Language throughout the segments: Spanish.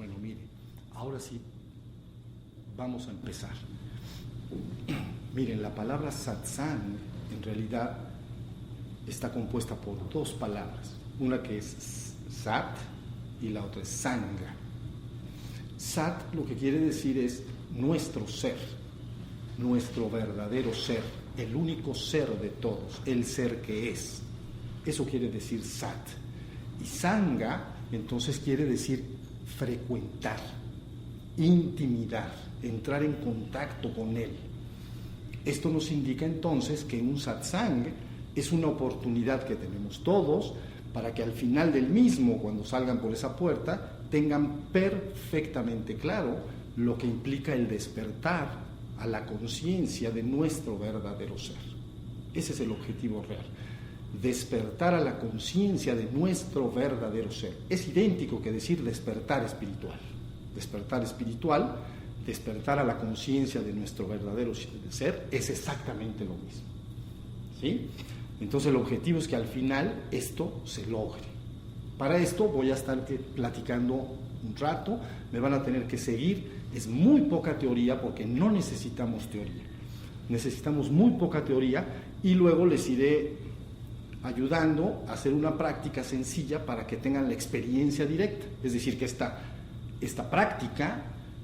Bueno, mire, ahora sí vamos a empezar. Miren, la palabra satsang en realidad está compuesta por dos palabras, una que es sat y la otra es sanga. Sat lo que quiere decir es nuestro ser, nuestro verdadero ser, el único ser de todos, el ser que es. Eso quiere decir sat. Y sanga entonces quiere decir frecuentar, intimidar, entrar en contacto con él. Esto nos indica entonces que un satsang es una oportunidad que tenemos todos para que al final del mismo, cuando salgan por esa puerta, tengan perfectamente claro lo que implica el despertar a la conciencia de nuestro verdadero ser. Ese es el objetivo real. Despertar a la conciencia de nuestro verdadero ser. Es idéntico que decir despertar espiritual. Despertar espiritual, despertar a la conciencia de nuestro verdadero ser, es exactamente lo mismo. ¿Sí? Entonces el objetivo es que al final esto se logre. Para esto voy a estar platicando un rato, me van a tener que seguir. Es muy poca teoría porque no necesitamos teoría. Necesitamos muy poca teoría y luego les iré ayudando a hacer una práctica sencilla para que tengan la experiencia directa. Es decir, que esta práctica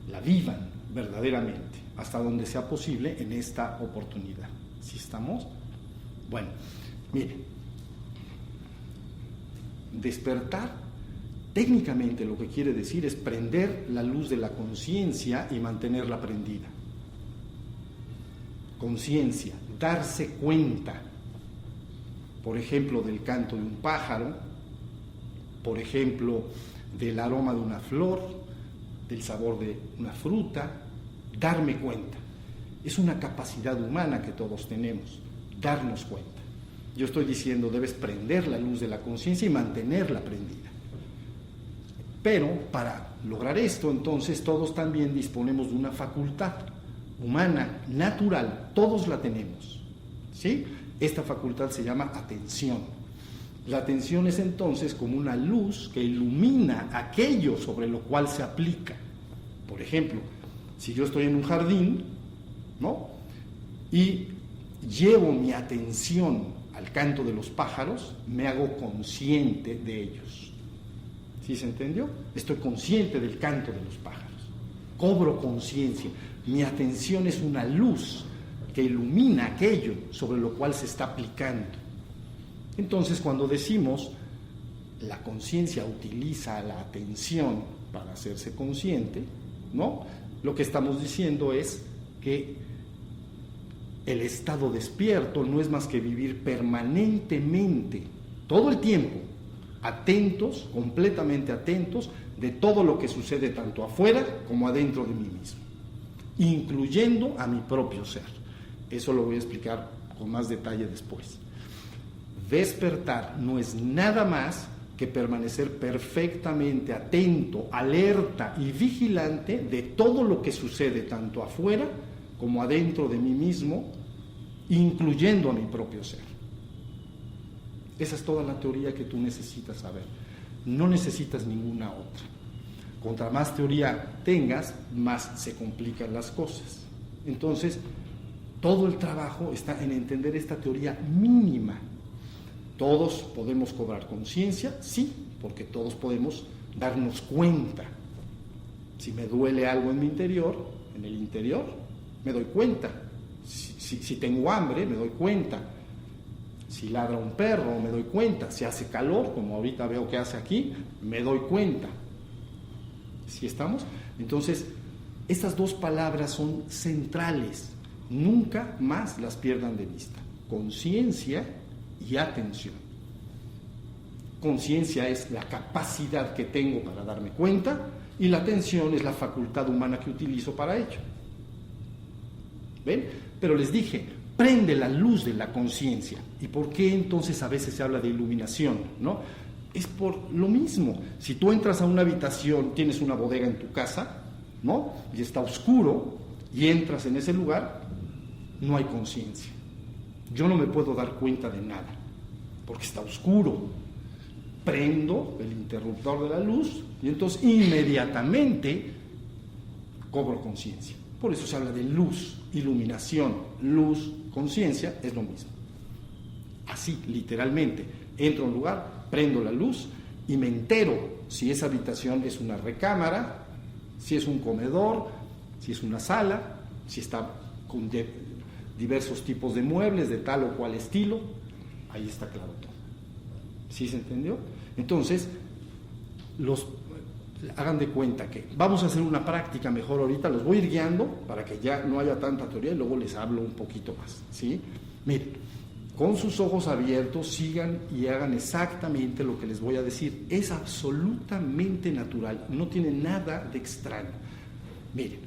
la vivan verdaderamente, hasta donde sea posible en esta oportunidad. ¿Sí estamos? Bueno, miren, despertar técnicamente lo que quiere decir es prender la luz de la conciencia y mantenerla prendida. Conciencia, darse cuenta, por ejemplo, del canto de un pájaro, por ejemplo, del aroma de una flor, del sabor de una fruta, darme cuenta. Es una capacidad humana que todos tenemos, darnos cuenta. Yo estoy diciendo, debes prender la luz de la conciencia y mantenerla prendida. Pero para lograr esto, entonces, todos también disponemos de una facultad humana, natural, todos la tenemos, ¿sí? Esta facultad se llama atención. La atención es entonces como una luz que ilumina aquello sobre lo cual se aplica. Por ejemplo, si yo estoy en un jardín, ¿no?, y llevo mi atención al canto de los pájaros, me hago consciente de ellos. ¿Sí se entendió? Estoy consciente del canto de los pájaros. Cobro conciencia. Mi atención es una luz que ilumina aquello sobre lo cual se está aplicando. Entonces, cuando decimos la conciencia utiliza la atención para hacerse consciente, ¿no?, lo que estamos diciendo es que el estado despierto no es más que vivir permanentemente, todo el tiempo, atentos, completamente atentos de todo lo que sucede tanto afuera como adentro de mí mismo, incluyendo a mi propio ser. Eso lo voy a explicar con más detalle después. Despertar no es nada más que permanecer perfectamente atento, alerta y vigilante de todo lo que sucede tanto afuera como adentro de mí mismo, incluyendo a mi propio ser. Esa es toda la teoría que tú necesitas saber. No necesitas ninguna otra. Contra más teoría tengas, más se complican las cosas. Entonces, todo el trabajo está en entender esta teoría mínima. ¿Todos podemos cobrar conciencia? Sí, porque todos podemos darnos cuenta. Si me duele algo en mi interior, en el interior, me doy cuenta. Si tengo hambre, me doy cuenta. Si ladra un perro, me doy cuenta. Si hace calor, como ahorita veo que hace aquí, me doy cuenta. ¿Sí estamos? Entonces, estas dos palabras son centrales. Nunca más las pierdan de vista. Conciencia y atención. Conciencia es la capacidad que tengo para darme cuenta y la atención es la facultad humana que utilizo para ello. ¿Ven? Pero les dije, prende la luz de la conciencia. ¿Y por qué entonces a veces se habla de iluminación, ¿no? Es por lo mismo. Si tú entras a una habitación, tienes una bodega en tu casa, ¿no?, y está oscuro, y entras en ese lugar, no hay conciencia. Yo no me puedo dar cuenta de nada, porque está oscuro. prendo el interruptor de la luz y entonces inmediatamente cobro conciencia. Por eso se habla de luz, iluminación, luz, conciencia, es lo mismo. Así, literalmente, entro a un lugar, prendo la luz y me entero si esa habitación es una recámara, si es un comedor, si es una sala, si está con diversos tipos de muebles de tal o cual estilo. Ahí está claro todo. ¿Sí se entendió? Entonces, hagan de cuenta que vamos a hacer una práctica mejor ahorita, los voy a ir guiando para que ya no haya tanta teoría y luego les hablo un poquito más, ¿sí? Miren, con sus ojos abiertos sigan y hagan exactamente lo que les voy a decir. Es absolutamente natural, no tiene nada de extraño. Miren,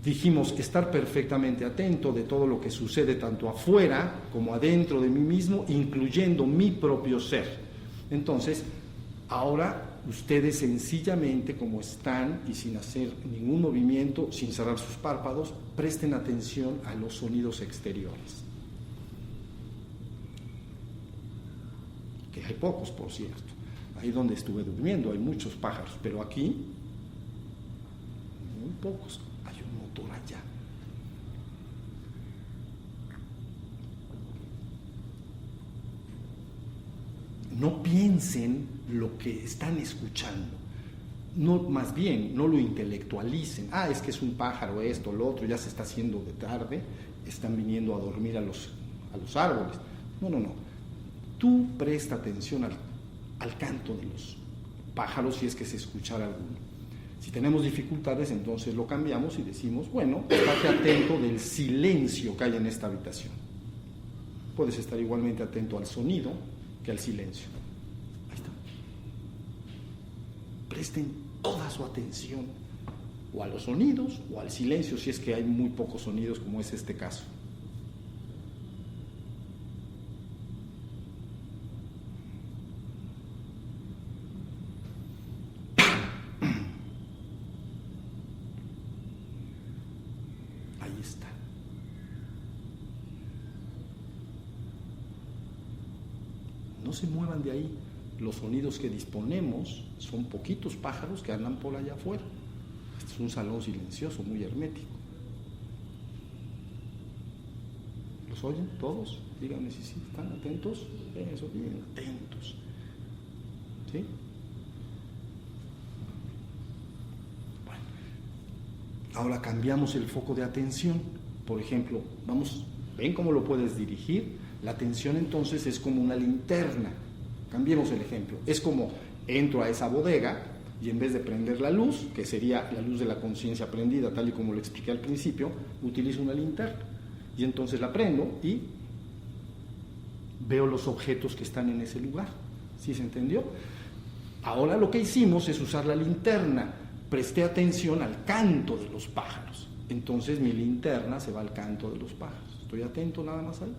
dijimos estar perfectamente atento de todo lo que sucede tanto afuera como adentro de mí mismo, incluyendo mi propio ser. Entonces, ahora ustedes sencillamente como están y sin hacer ningún movimiento, sin cerrar sus párpados, presten atención a los sonidos exteriores. Que hay pocos, por cierto. Ahí donde estuve durmiendo hay muchos pájaros, pero aquí muy pocos. Hay un motor allá. No piensen lo que están escuchando. No, más bien, no lo intelectualicen. Es que es un pájaro, esto, lo otro, ya se está haciendo de tarde, están viniendo a dormir a los árboles. No. Tú presta atención al canto de los pájaros si es que se escuchara alguno. Si tenemos dificultades, entonces lo cambiamos y decimos, bueno, estate atento del silencio que hay en esta habitación. Puedes estar igualmente atento al sonido que al silencio. Ahí está. Presten toda su atención o a los sonidos o al silencio si es que hay muy pocos sonidos como es este caso. Ahí está. No se muevan de ahí. Los sonidos que disponemos son poquitos pájaros que andan por allá afuera. Este es un salón silencioso, muy hermético. ¿Los oyen todos? Díganme si sí, ¿están atentos? Eso, bien, atentos. ¿Sí? Bueno, ahora cambiamos el foco de atención. Por ejemplo, ¿ven cómo lo puedes dirigir? La atención entonces es como una linterna. Cambiemos el ejemplo. Es como entro a esa bodega y en vez de prender la luz, que sería la luz de la conciencia prendida, tal y como lo expliqué al principio, utilizo una linterna. Y entonces la prendo y veo los objetos que están en ese lugar. ¿Sí se entendió? Ahora lo que hicimos es usar la linterna. Presté atención al canto de los pájaros. Entonces mi linterna se va al canto de los pájaros. ¿Estoy atento nada más ahí?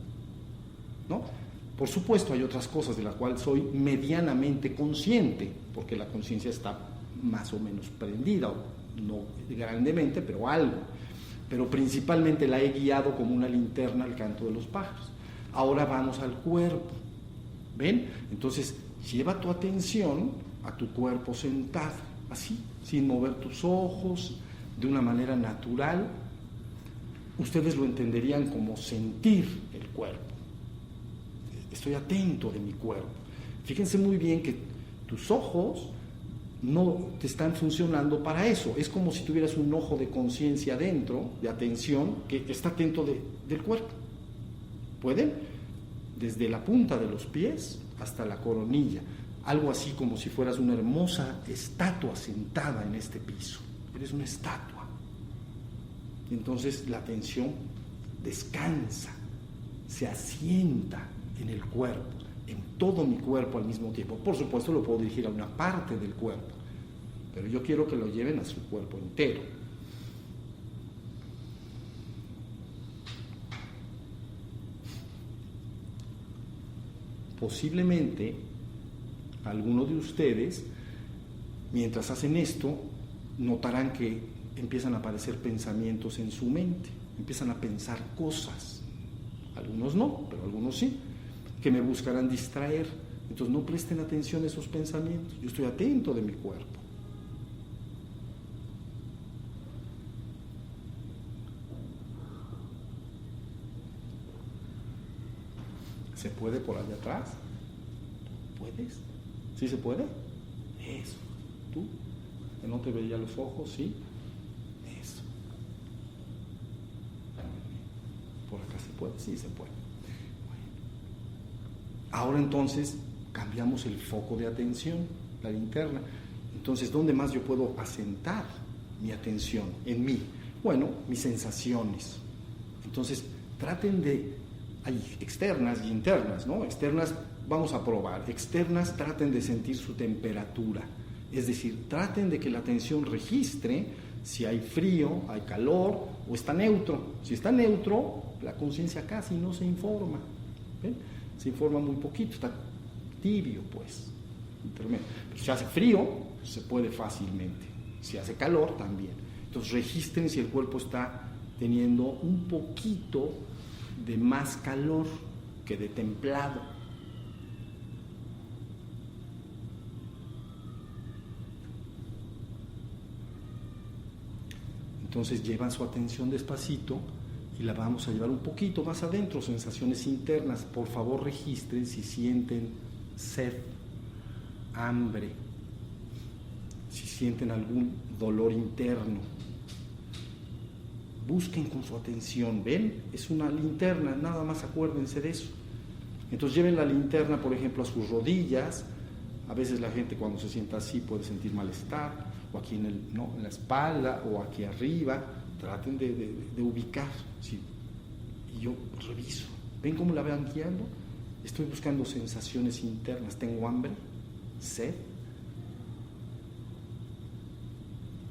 ¿No? Por supuesto hay otras cosas de las cuales soy medianamente consciente, porque la conciencia está más o menos prendida, no grandemente, pero algo. Pero principalmente la he guiado como una linterna al canto de los pájaros. Ahora vamos al cuerpo. ¿Ven? Entonces lleva tu atención a tu cuerpo sentado, así, sin mover tus ojos, de una manera natural. Ustedes lo entenderían como sentir el cuerpo. Estoy atento de mi cuerpo. Fíjense muy bien que tus ojos no te están funcionando para eso. Es como si tuvieras un ojo de conciencia dentro, de atención, que está atento del cuerpo. ¿Pueden? Desde la punta de los pies hasta la coronilla. Algo así como si fueras una hermosa estatua sentada en este piso. Eres una estatua. Entonces la atención descansa, se asienta en el cuerpo, en todo mi cuerpo al mismo tiempo. Por supuesto lo puedo dirigir a una parte del cuerpo, pero yo quiero que lo lleven a su cuerpo entero. Posiblemente algunos de ustedes, mientras hacen esto, notarán que empiezan a aparecer pensamientos en su mente, empiezan a pensar cosas. Algunos no, pero algunos sí, que me buscarán distraer. Entonces no presten atención a esos pensamientos, yo estoy atento de mi cuerpo. ¿Se puede por allá atrás? ¿Puedes? ¿Sí se puede? Eso. ¿Tú? ¿Que no te veía los ojos? ¿Sí? Eso. ¿Por acá se puede? Sí se puede. Bueno. Ahora entonces cambiamos el foco de atención, la linterna. Entonces, ¿dónde más yo puedo asentar mi atención? En mí. Bueno, mis sensaciones. Entonces, traten de... Hay externas y internas, ¿no? Externas vamos a probar. Externas, traten de sentir su temperatura. Es decir, traten de que la atención registre si hay frío, hay calor o está neutro. Si está neutro, la conciencia casi no se informa. ¿Ven? Se informa muy poquito, está tibio, pues. Intermedio. Pero si hace frío, pues se puede fácilmente. Si hace calor, también. Entonces, registren si el cuerpo está teniendo un poquito de más calor que de templado. Entonces llevan su atención despacito y la vamos a llevar un poquito más adentro, sensaciones internas. Por favor, registren si sienten sed, hambre, si sienten algún dolor interno. Busquen con su atención, ¿ven? Es una linterna, nada más acuérdense de eso. Entonces lleven la linterna, por ejemplo, a sus rodillas. A veces la gente cuando se sienta así puede sentir malestar, o aquí en la espalda, o aquí arriba. Traten de ubicar, ¿sí? Y yo reviso. ¿Ven cómo la van guiando? Estoy buscando sensaciones internas. ¿Tengo hambre? ¿Sed?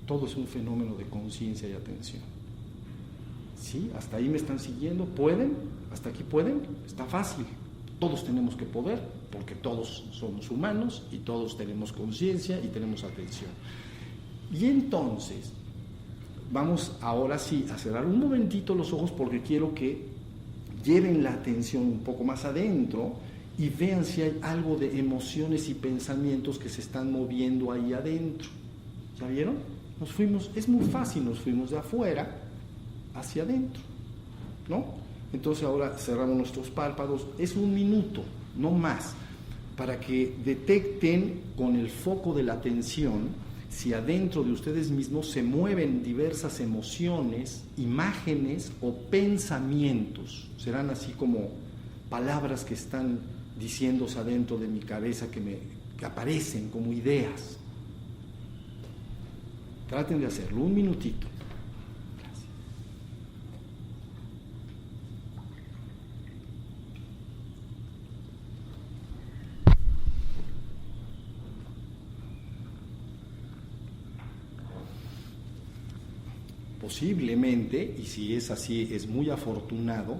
Todo es un fenómeno de conciencia y atención. ¿Sí? ¿Hasta ahí me están siguiendo? ¿Pueden? ¿Hasta aquí pueden? Está fácil. Todos tenemos que poder, porque todos somos humanos y todos tenemos conciencia y tenemos atención. Y entonces, vamos ahora sí a cerrar un momentito los ojos porque quiero que lleven la atención un poco más adentro y vean si hay algo de emociones y pensamientos que se están moviendo ahí adentro. ¿Ya vieron? Nos fuimos, es muy fácil, nos fuimos de afuera hacia adentro, ¿no? Entonces ahora cerramos nuestros párpados, es 1 minuto, no más, para que detecten con el foco de la atención si adentro de ustedes mismos se mueven diversas emociones, imágenes o pensamientos. Serán así como palabras que están diciéndose adentro de mi cabeza que aparecen como ideas. Traten de hacerlo, 1 minutito. Posiblemente, y si es así, es muy afortunado,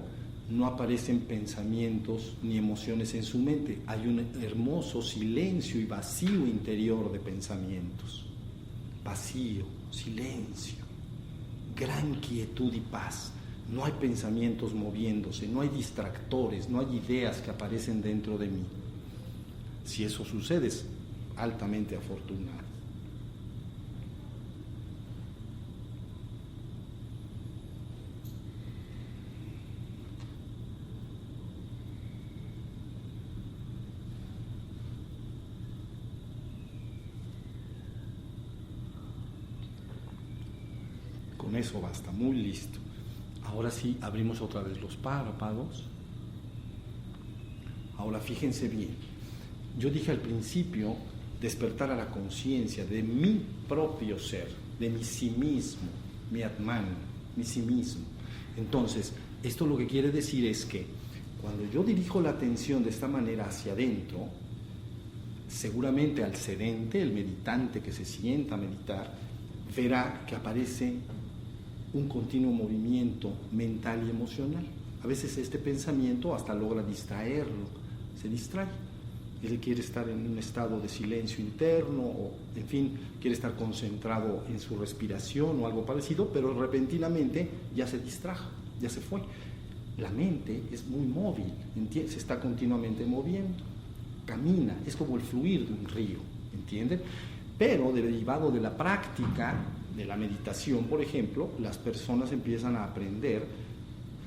no aparecen pensamientos ni emociones en su mente. Hay un hermoso silencio y vacío interior de pensamientos. Vacío, silencio, gran quietud y paz. No hay pensamientos moviéndose, no hay distractores, no hay ideas que aparecen dentro de mí. Si eso sucede, es altamente afortunado. Con eso basta, muy listo. Ahora sí, abrimos otra vez los párpados. Ahora fíjense bien. Yo dije al principio, despertar a la conciencia de mi propio ser, de mi sí mismo, mi Atman, mi sí mismo. Entonces, esto lo que quiere decir es que cuando yo dirijo la atención de esta manera hacia adentro, seguramente al sedente, el meditante que se sienta a meditar, verá que aparece un continuo movimiento mental y emocional. A veces este pensamiento hasta logra distraerlo, se distrae. Él quiere estar en un estado de silencio interno o, en fin, quiere estar concentrado en su respiración o algo parecido, pero repentinamente ya se distrajo, ya se fue. La mente es muy móvil, se está continuamente moviendo. camina, es como el fluir de un río, ¿entienden? Pero derivado de la práctica de la meditación, por ejemplo, las personas empiezan a aprender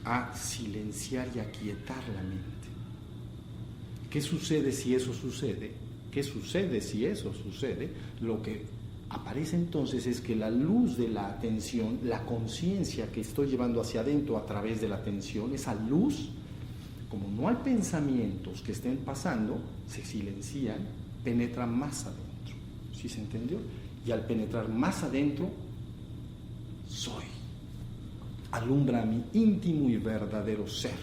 a silenciar y a aquietar la mente. ¿Qué sucede si eso sucede? ¿Qué sucede si eso sucede? Lo que aparece entonces es que la luz de la atención, la conciencia que estoy llevando hacia adentro a través de la atención, esa luz, como no hay pensamientos que estén pasando, se silencian, penetra más adentro. ¿Sí se entendió? Y al penetrar más adentro, soy. Alumbra a mi íntimo y verdadero ser,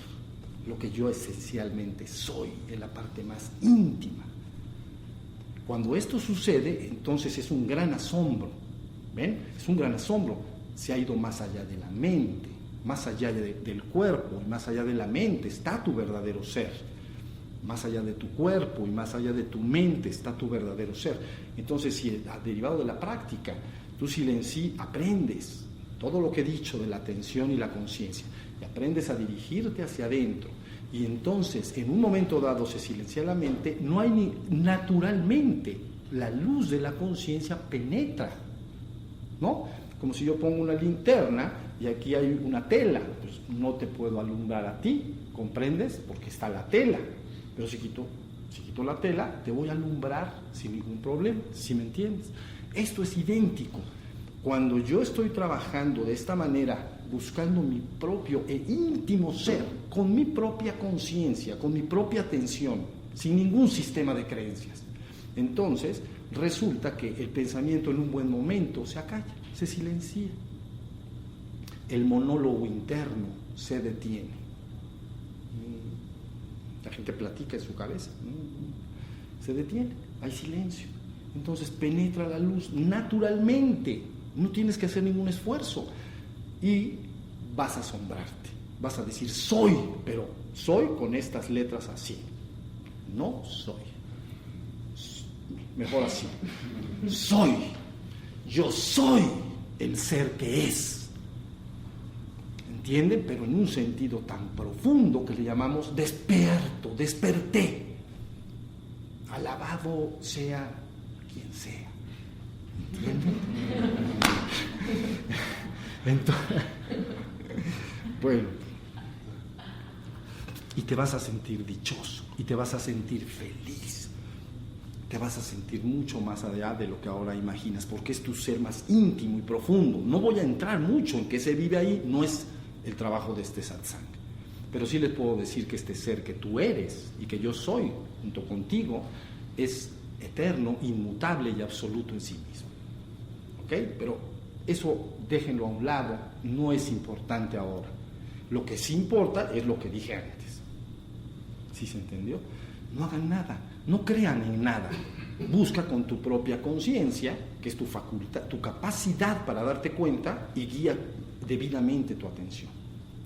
lo que yo esencialmente soy, en la parte más íntima. Cuando esto sucede, entonces es un gran asombro. ¿Ven? Es un gran asombro. Se ha ido más allá de la mente, más allá del cuerpo, y más allá de la mente está tu verdadero ser. Más allá de tu cuerpo y más allá de tu mente está tu verdadero ser. Entonces, si derivado de la práctica, tú aprendes todo lo que he dicho de la atención y la conciencia, y aprendes a dirigirte hacia adentro, y entonces en un momento dado se silencia la mente, no hay naturalmente la luz de la conciencia penetra, ¿no? Como si yo pongo una linterna y aquí hay una tela, pues no te puedo alumbrar a ti, ¿comprendes? Porque está la tela, pero si quito la tela, te voy a alumbrar sin ningún problema, ¿sí me entiendes? Esto es idéntico. Cuando yo estoy trabajando de esta manera, buscando mi propio e íntimo ser, con mi propia conciencia, con mi propia atención, sin ningún sistema de creencias, entonces resulta que el pensamiento en un buen momento se acalla, se silencia. El monólogo interno se detiene. La gente platica en su cabeza, se detiene, hay silencio. Entonces penetra la luz naturalmente. No tienes que hacer ningún esfuerzo y vas a asombrarte, vas a decir soy, pero soy con estas letras así, no soy, mejor así, soy, yo soy el ser que es, ¿entienden? Pero en un sentido tan profundo que le llamamos despierto, desperté, alabado sea quien sea. ¿Entienden? Entonces, bueno, y te vas a sentir dichoso, y te vas a sentir feliz, te vas a sentir mucho más allá de lo que ahora imaginas, porque es tu ser más íntimo y profundo. No voy a entrar mucho en qué se vive ahí, no es el trabajo de este satsang, pero sí les puedo decir que este ser que tú eres y que yo soy junto contigo es eterno, inmutable y absoluto en sí mismo. ¿Ok? Pero eso déjenlo a un lado, no es importante ahora. Lo que sí importa es lo que dije antes. ¿Sí se entendió? No hagan nada, no crean en nada. Busca con tu propia conciencia, que es tu facultad, tu capacidad para darte cuenta, y guía debidamente tu atención.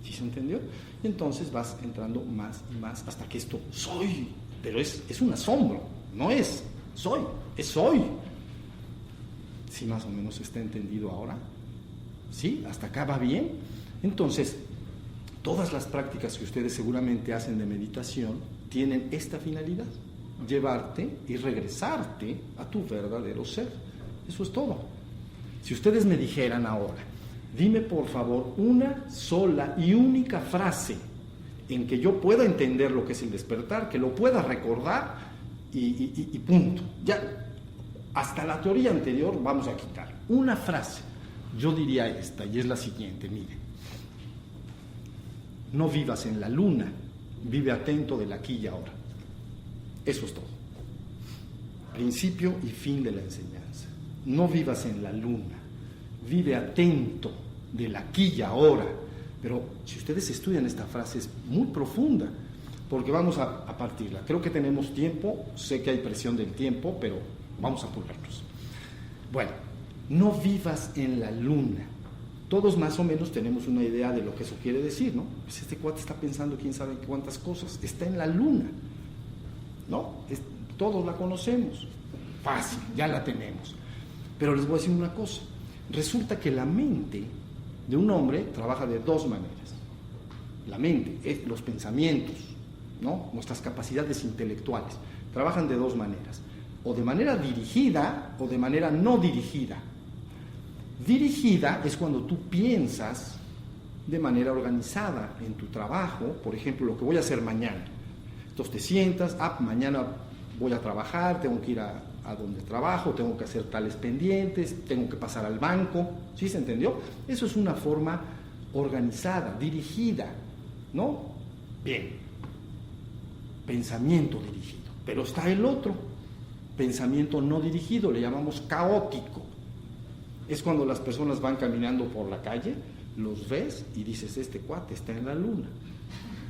¿Sí se entendió? Y entonces vas entrando más y más hasta que esto soy, pero es un asombro, no es soy, es soy. ¿Sí más o menos está entendido ahora? ¿Sí? ¿Hasta acá va bien? Entonces, todas las prácticas que ustedes seguramente hacen de meditación tienen esta finalidad: llevarte y regresarte a tu verdadero ser. Eso es todo. Si ustedes me dijeran ahora, dime por favor una sola y única frase en que yo pueda entender lo que es el despertar, que lo pueda recordar y punto. Ya, hasta la teoría anterior vamos a quitar. Una frase, yo diría esta, y es la siguiente, miren. No vivas en la luna, vive atento del aquí y ahora. Eso es todo. Principio y fin de la enseñanza. No vivas en la luna, vive atento del aquí y ahora. Pero si ustedes estudian esta frase es muy profunda, porque vamos a partirla. Creo que tenemos tiempo, sé que hay presión del tiempo, pero vamos a apurarnos. Bueno, no vivas en la luna. Todos más o menos tenemos una idea de lo que eso quiere decir, ¿no? Pues este cuate está pensando quién sabe cuántas cosas. Está en la luna, ¿no? Todos la conocemos. Fácil, ya la tenemos. Pero les voy a decir una cosa. Resulta que la mente de un hombre trabaja de dos maneras. La mente es los pensamientos, ¿no? Nuestras capacidades intelectuales. trabajan de dos maneras, o de manera dirigida o de manera no dirigida. Dirigida es cuando tú piensas de manera organizada en tu trabajo, por ejemplo, lo que voy a hacer mañana. Entonces te sientas, mañana voy a trabajar, tengo que ir a donde trabajo, tengo que hacer tales pendientes, tengo que pasar al banco, ¿sí se entendió? Eso es una forma organizada, dirigida, ¿no? Bien, pensamiento dirigido, pero está el otro, pensamiento no dirigido, le llamamos caótico. Es cuando las personas van caminando por la calle, los ves y dices, este cuate está en la luna,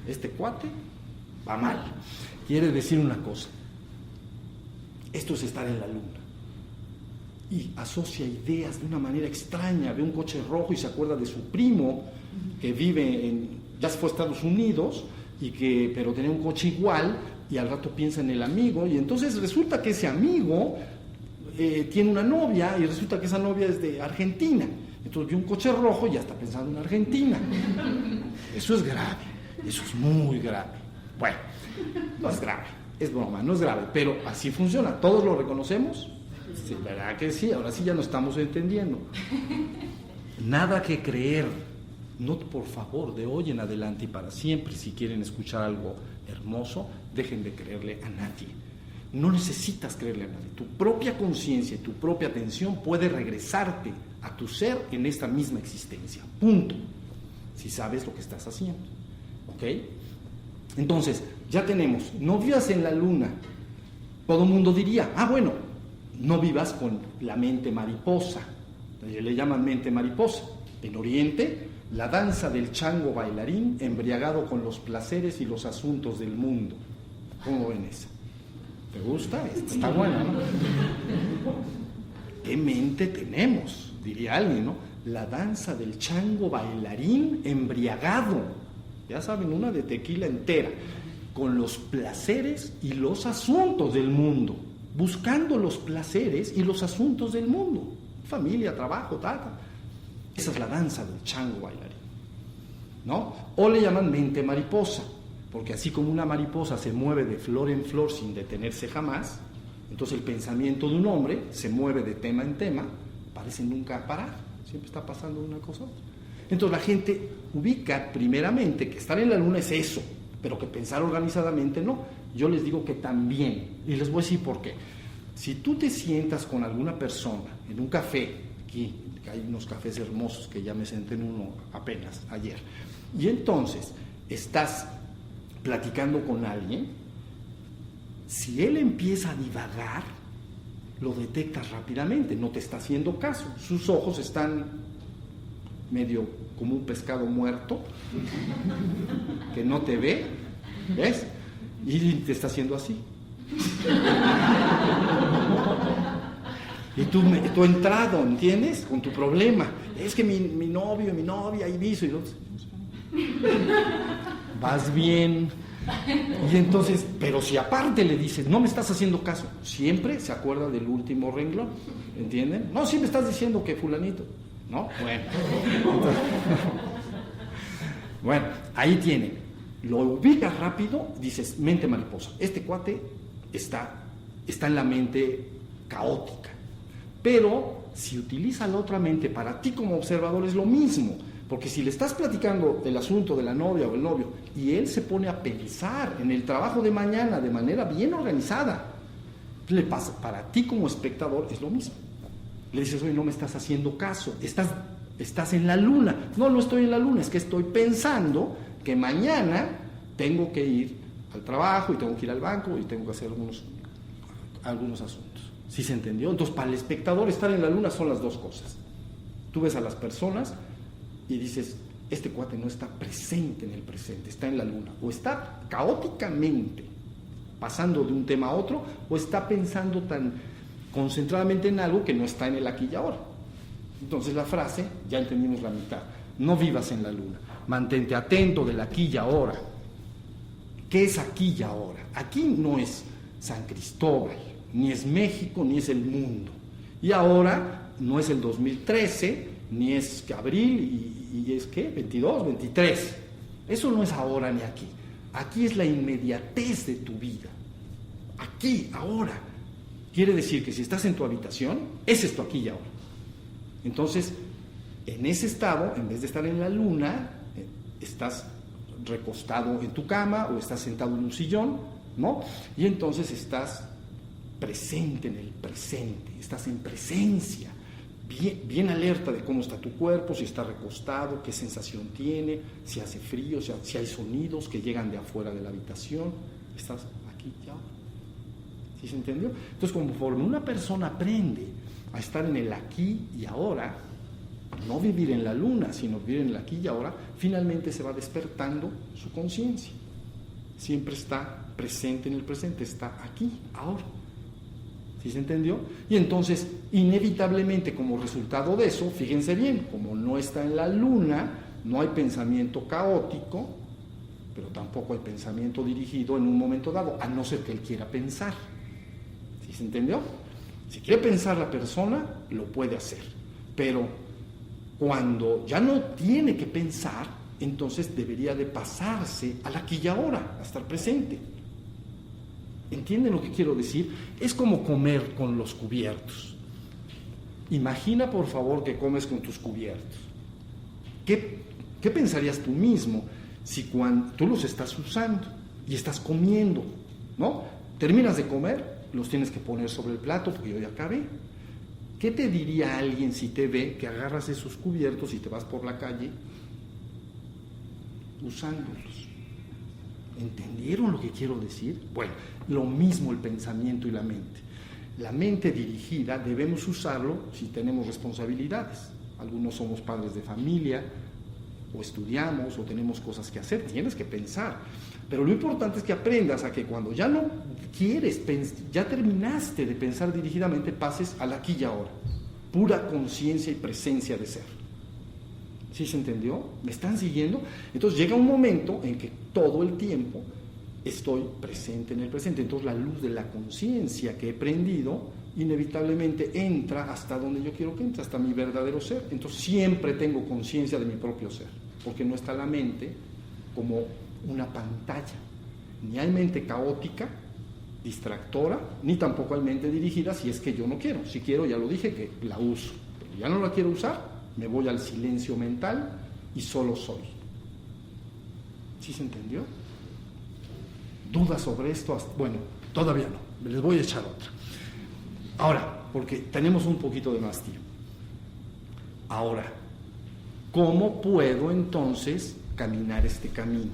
este cuate va mal. Quiere decir una cosa, esto es estar en la luna. Y asocia ideas de una manera extraña, ve un coche rojo y se acuerda de su primo que vive ya se fue a Estados Unidos, pero tenía un coche igual, y al rato piensa en el amigo, y entonces resulta que ese amigo tiene una novia, y resulta que esa novia es de Argentina. Entonces vio un coche rojo y ya está pensando en Argentina. Eso es grave, eso es muy grave. Bueno, no es grave, es broma, no es grave, pero así funciona. ¿Todos lo reconocemos? Sí, ¿verdad que sí? Ahora sí ya nos estamos entendiendo. Nada que creer. No, por favor, de hoy en adelante y para siempre, si quieren escuchar algo hermoso, dejen de creerle a nadie. No necesitas creerle a nadie. Tu propia conciencia y tu propia atención puede regresarte a tu ser en esta misma existencia. Punto. Si sabes lo que estás haciendo. ¿Ok? Entonces, ya tenemos, no vivas en la luna. Todo el mundo diría, bueno, no vivas con la mente mariposa. Le llaman mente mariposa. En Oriente, la danza del chango bailarín embriagado con los placeres y los asuntos del mundo. ¿Cómo ven esa? ¿Te gusta? Está buena, ¿no? ¿Qué mente tenemos? Diría alguien, ¿no? La danza del chango bailarín embriagado. Ya saben, una de tequila entera. Con los placeres y los asuntos del mundo. Buscando los placeres y los asuntos del mundo. Familia, trabajo, tal. Esa es la danza del chango bailarín, ¿no? O le llaman mente mariposa, porque así como una mariposa se mueve de flor en flor sin detenerse jamás, entonces el pensamiento de un hombre se mueve de tema en tema, parece nunca parar, siempre está pasando una cosa a otra. Entonces la gente ubica primeramente que estar en la luna es eso, pero que pensar organizadamente no. Yo les digo que también, y les voy a decir por qué. Si tú te sientas con alguna persona en un café, aquí hay unos cafés hermosos que ya me senté en uno apenas ayer, y entonces estás platicando con alguien, si él empieza a divagar, lo detectas rápidamente, no te está haciendo caso, sus ojos están medio como un pescado muerto, que no te ve, ¿ves? Y te está haciendo así. Y tú entrado, ¿entiendes? Con tu problema. Es que mi novio, mi novia, y viso, y vas bien. Y entonces, pero si aparte le dices, no me estás haciendo caso, siempre se acuerda del último renglón, ¿entienden? No, sí me estás diciendo que fulanito, ¿no? Bueno. Entonces, bueno, ahí tiene. Lo ubicas rápido, dices, mente mariposa. Este cuate está en la mente caótica. Pero si utiliza la otra mente para ti como observador es lo mismo, porque si le estás platicando del asunto de la novia o el novio y él se pone a pensar en el trabajo de mañana de manera bien organizada, le pasa, para ti como espectador es lo mismo. Le dices, oye, no me estás haciendo caso, estás en la luna. No estoy en la luna, es que estoy pensando que mañana tengo que ir al trabajo y tengo que ir al banco y tengo que hacer algunos asuntos. ¿Sí se entendió? Entonces, para el espectador, estar en la luna son las dos cosas. Tú ves a las personas y dices, este cuate no está presente en el presente, está en la luna. O está caóticamente pasando de un tema a otro, o está pensando tan concentradamente en algo que no está en el aquí y ahora. Entonces, la frase, ya entendimos la mitad. No vivas en la luna. Mantente atento del aquí y ahora. ¿Qué es aquí y ahora? Aquí no es San Cristóbal, ni es México, ni es el mundo. Y ahora no es el 2013, ni es abril, y es ¿qué? 22, 23. Eso no es ahora ni aquí. Aquí es la inmediatez de tu vida. aquí, ahora. Quiere decir que si estás en tu habitación, ese es tu aquí y ahora. Entonces, en ese estado, en vez de estar en la luna, estás recostado en tu cama o estás sentado en un sillón, ¿no? Y entonces estás presente en el presente, estás en presencia, bien alerta de cómo está tu cuerpo, si está recostado, qué sensación tiene, si hace frío, si hay sonidos que llegan de afuera de la habitación. Estás aquí y ahora. ¿Sí se entendió? Entonces, conforme una persona aprende a estar en el aquí y ahora, no vivir en la luna, sino vivir en el aquí y ahora, finalmente se va despertando su conciencia. Siempre está presente en el presente, está aquí, ahora. ¿Sí se entendió? Y entonces, inevitablemente, como resultado de eso, fíjense bien, como no está en la luna, no hay pensamiento caótico, pero tampoco hay pensamiento dirigido en un momento dado, a no ser que él quiera pensar. ¿Sí se entendió? Si quiere pensar la persona, lo puede hacer, pero cuando ya no tiene que pensar, entonces debería de pasarse al aquí y ahora, a estar presente. ¿Entienden lo que quiero decir? Es como comer con los cubiertos. Imagina, por favor, que comes con tus cubiertos. ¿Qué pensarías tú mismo si cuando tú los estás usando y estás comiendo, ¿no? Terminas de comer, los tienes que poner sobre el plato porque yo ya acabé. ¿Qué te diría alguien si te ve que agarras esos cubiertos y te vas por la calle usándolos? ¿Entendieron lo que quiero decir? Bueno, lo mismo el pensamiento y la mente. La mente dirigida debemos usarlo si tenemos responsabilidades. Algunos somos padres de familia, o estudiamos, o tenemos cosas que hacer, tienes que pensar. Pero lo importante es que aprendas a que cuando ya no quieres, ya terminaste de pensar dirigidamente, pases al aquí y ahora. Pura conciencia y presencia de ser. ¿Sí se entendió? ¿Me están siguiendo? Entonces llega un momento en que todo el tiempo estoy presente en el presente. Entonces la luz de la conciencia que he prendido inevitablemente entra hasta donde yo quiero que entre, hasta mi verdadero ser. Entonces siempre tengo conciencia de mi propio ser, porque no está la mente como una pantalla. Ni hay mente caótica, distractora, ni tampoco hay mente dirigida si es que yo no quiero. Si quiero, ya lo dije, que la uso. Pero ya no la quiero usar, me voy al silencio mental y solo soy. ¿Sí se entendió? ¿Dudas sobre esto? Bueno, todavía no, les voy a echar otra. Ahora, porque tenemos un poquito de más tiempo. Ahora, ¿cómo puedo entonces caminar este camino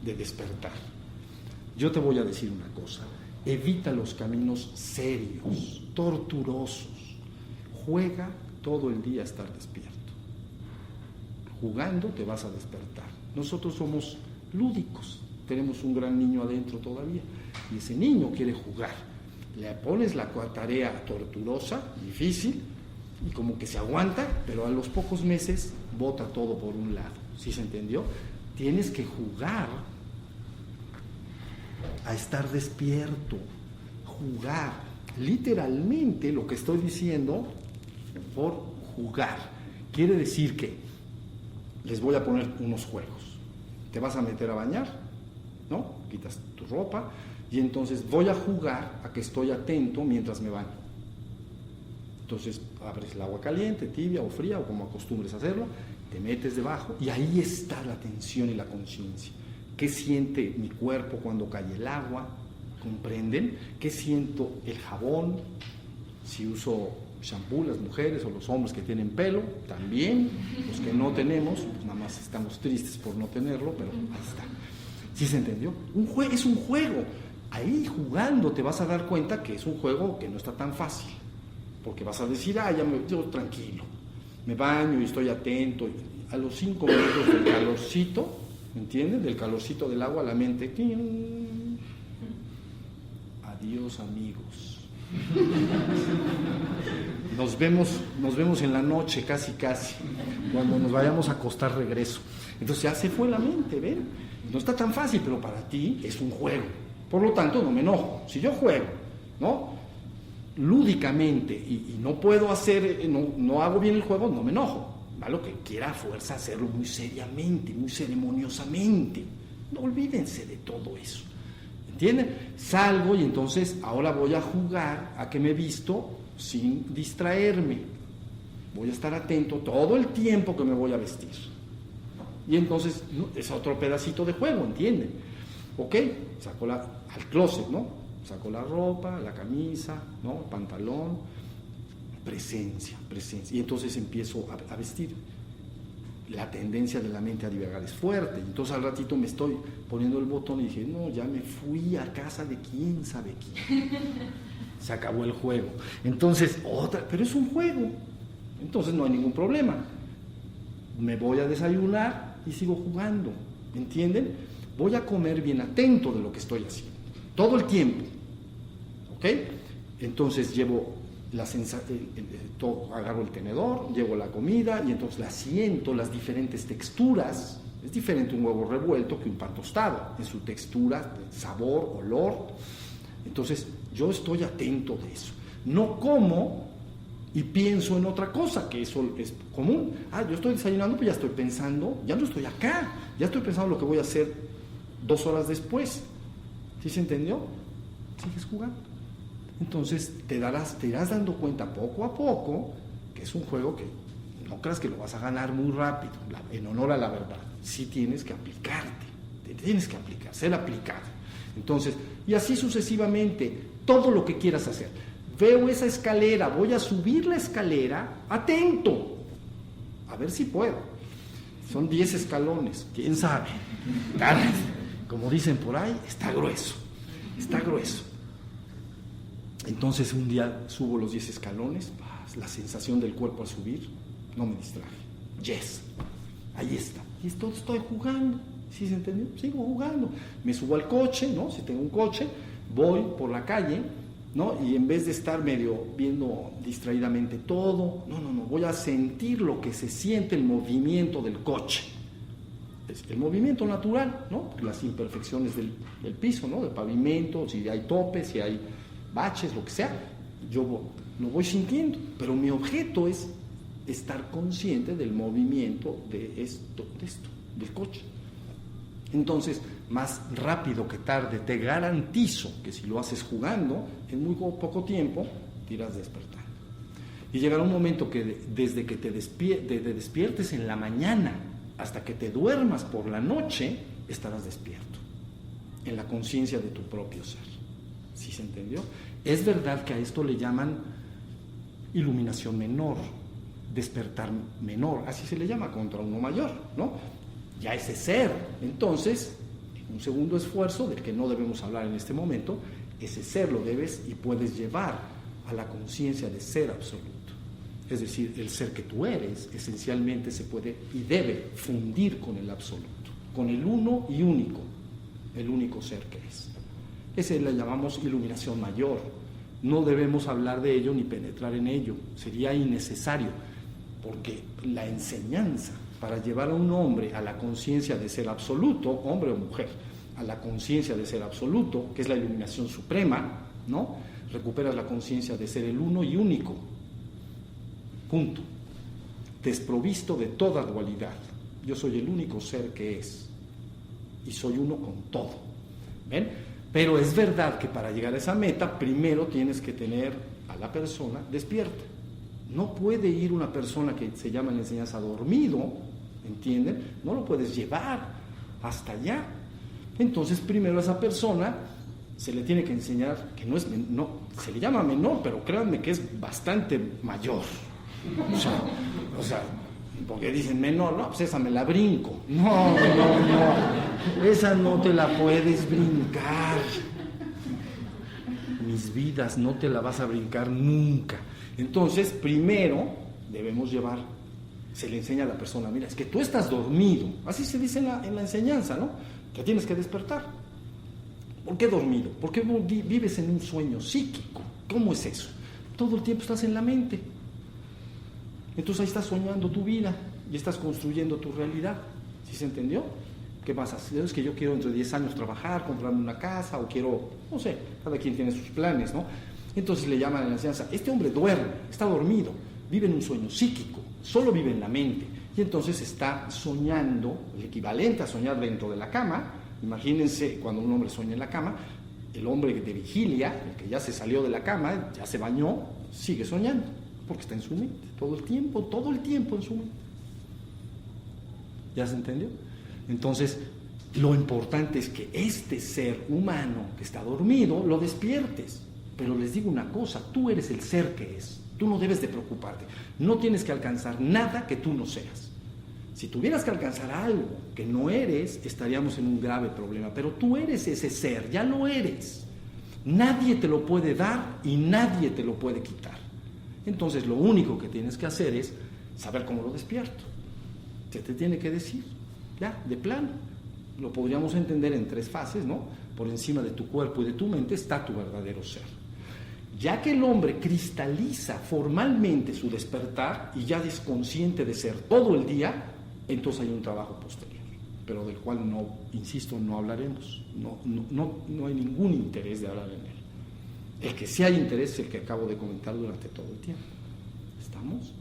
de despertar? Yo te voy a decir una cosa, evita los caminos serios, torturosos. Juega todo el día a estar despierto. Jugando te vas a despertar. Nosotros somos lúdicos, tenemos un gran niño adentro todavía, y ese niño quiere jugar. Le pones la tarea torturosa, difícil, y como que se aguanta, pero a los pocos meses bota todo por un lado. ¿Sí se entendió? Tienes que jugar a estar despierto, jugar. Literalmente lo que estoy diciendo por jugar quiere decir que les voy a poner unos juegos. Te vas a meter a bañar, ¿no? Quitas tu ropa y entonces voy a jugar a que estoy atento mientras me baño. Entonces abres el agua caliente, tibia o fría o como acostumbres a hacerlo, te metes debajo y ahí está la atención y la conciencia. ¿Qué siente mi cuerpo cuando cae el agua? ¿Comprenden? ¿Qué siento el jabón? Si uso shampoo, las mujeres o los hombres que tienen pelo, también. Los que no tenemos, pues nada más estamos tristes por no tenerlo, pero ahí está. ¿Sí se entendió? Es un juego. Ahí jugando te vas a dar cuenta que es un juego que no está tan fácil. Porque vas a decir, yo tranquilo, me baño y estoy atento. Y a los 5 minutos del calorcito, ¿entienden? Del calorcito del agua, la mente, ¡ting! Adiós, amigos. Nos vemos en la noche, casi. Cuando nos vayamos a acostar, regreso. Entonces ya se fue la mente, ¿ven? No está tan fácil, pero para ti es un juego. Por lo tanto, no me enojo. Si yo juego, ¿no? Lúdicamente y no puedo hacer, no hago bien el juego, no me enojo. Va lo que quiera a fuerza hacerlo muy seriamente, muy ceremoniosamente. No olvídense de todo eso. ¿entienden? Salgo y entonces ahora voy a jugar a que me visto sin distraerme. Voy a estar atento todo el tiempo que me voy a vestir. Y entonces es otro pedacito de juego, ¿entienden? ¿Ok? Saco al closet, ¿no? Saco la ropa, la camisa, ¿no? El pantalón, presencia. Y entonces empiezo a vestir. La tendencia de la mente a divagar es fuerte. Entonces al ratito me estoy poniendo el botón y dije, no, ya me fui a casa de quién sabe quién. Se acabó el juego. Entonces, pero es un juego. Entonces no hay ningún problema. Me voy a desayunar y sigo jugando. ¿Entienden? Voy a comer bien atento de lo que estoy haciendo. Todo el tiempo. ¿Ok? Entonces llevo agarro el tenedor, llevo la comida y entonces la siento, las diferentes texturas. Es diferente un huevo revuelto que un pan tostado en su textura, sabor, olor. Entonces yo estoy atento de eso. No como y pienso en otra cosa, que eso es común. Yo estoy desayunando, pues ya estoy pensando, ya no estoy acá, ya estoy pensando lo que voy a hacer 2 horas después. ¿Sí se entendió? Sigues jugando. Entonces te irás dando cuenta poco a poco que es un juego que no creas que lo vas a ganar muy rápido, en honor a la verdad. Sí tienes que aplicarte, te tienes que aplicar, ser aplicado. Entonces, y así sucesivamente, todo lo que quieras hacer. Veo esa escalera, voy a subir la escalera, atento, a ver si puedo. Son 10 escalones, quién sabe. Como dicen por ahí, está grueso. Entonces un día subo los 10 escalones, la sensación del cuerpo al subir, no me distraje. Yes, ahí está. Y estoy jugando, ¿sí se entendió? Sigo jugando. Me subo al coche, ¿no? Si tengo un coche, voy por la calle, ¿no? Y en vez de estar medio viendo distraídamente todo, no, voy a sentir lo que se siente el movimiento del coche. Es el movimiento natural, ¿no? Las imperfecciones del piso, ¿no? Del pavimento, si hay topes, si hay baches, lo que sea, yo lo voy sintiendo, pero mi objeto es estar consciente del movimiento de esto, del coche. Entonces, más rápido que tarde, te garantizo que si lo haces jugando, en muy poco tiempo te irás despertando. Y llegará un momento que desde que te despiertes en la mañana hasta que te duermas por la noche, estarás despierto, en la conciencia de tu propio ser. ¿Sí se entendió? Es verdad que a esto le llaman iluminación menor, despertar menor, así se le llama contra uno mayor, ¿no? Ya ese ser, entonces, un segundo esfuerzo del que no debemos hablar en este momento, ese ser lo debes y puedes llevar a la conciencia de ser absoluto. Es decir, el ser que tú eres, esencialmente se puede y debe fundir con el absoluto, con el uno y único, el único ser que es. Ese le llamamos iluminación mayor. No debemos hablar de ello ni penetrar en ello, sería innecesario, porque la enseñanza para llevar a un hombre a la conciencia de ser absoluto, hombre o mujer, a la conciencia de ser absoluto, que es la iluminación suprema, ¿no? Recuperas la conciencia de ser el uno y único, punto, desprovisto de toda dualidad. Yo soy el único ser que es, y soy uno con todo, ¿ven? Pero es verdad que para llegar a esa meta, primero tienes que tener a la persona despierta. No puede ir una persona que se llama en la enseñanza dormido, ¿entienden? No lo puedes llevar hasta allá. Entonces, primero a esa persona se le tiene que enseñar que se le llama menor, pero créanme que es bastante mayor. O sea, porque dicen menor, no, pues esa me la brinco. No, esa no te la puedes brincar. Mis vidas, no te la vas a brincar nunca. Entonces, primero debemos llevar, se le enseña a la persona, mira, es que tú estás dormido, así se dice en la enseñanza, ¿no? Que tienes que despertar. ¿Por qué dormido? Porque vives en un sueño psíquico. ¿Cómo es eso? Todo el tiempo estás en la mente. Entonces ahí estás soñando tu vida y estás construyendo tu realidad. ¿Sí se entendió? ¿Qué pasa? Es que yo quiero entre 10 años trabajar, comprarme una casa, o quiero, no sé, cada quien tiene sus planes, ¿no? Entonces le llaman a la enseñanza, este hombre duerme, está dormido, vive en un sueño psíquico, solo vive en la mente, y entonces está soñando, el equivalente a soñar dentro de la cama. Imagínense cuando un hombre sueña en la cama, El hombre de vigilia, el que ya se salió de la cama, ya se bañó, sigue soñando, porque está en su mente, todo el tiempo en su mente. ¿Ya se entendió? Entonces, lo importante es que este ser humano que está dormido, lo despiertes. Pero les digo una cosa, tú eres el ser que es, tú no debes de preocuparte, no tienes que alcanzar nada que tú no seas. Si tuvieras que alcanzar algo que no eres, estaríamos en un grave problema, pero tú eres ese ser, ya lo eres. Nadie te lo puede dar y nadie te lo puede quitar. Entonces lo único que tienes que hacer es saber cómo lo despierto. Se te tiene que decir, ya, de plano. Lo podríamos entender en 3 fases, ¿no? Por encima de tu cuerpo y de tu mente está tu verdadero ser. Ya que el hombre cristaliza formalmente su despertar y ya es consciente de ser todo el día, entonces hay un trabajo posterior, pero del cual no, insisto, no hablaremos. No hay ningún interés de hablar en él. El que sí hay interés es el que acabo de comentar durante todo el tiempo. ¿Estamos?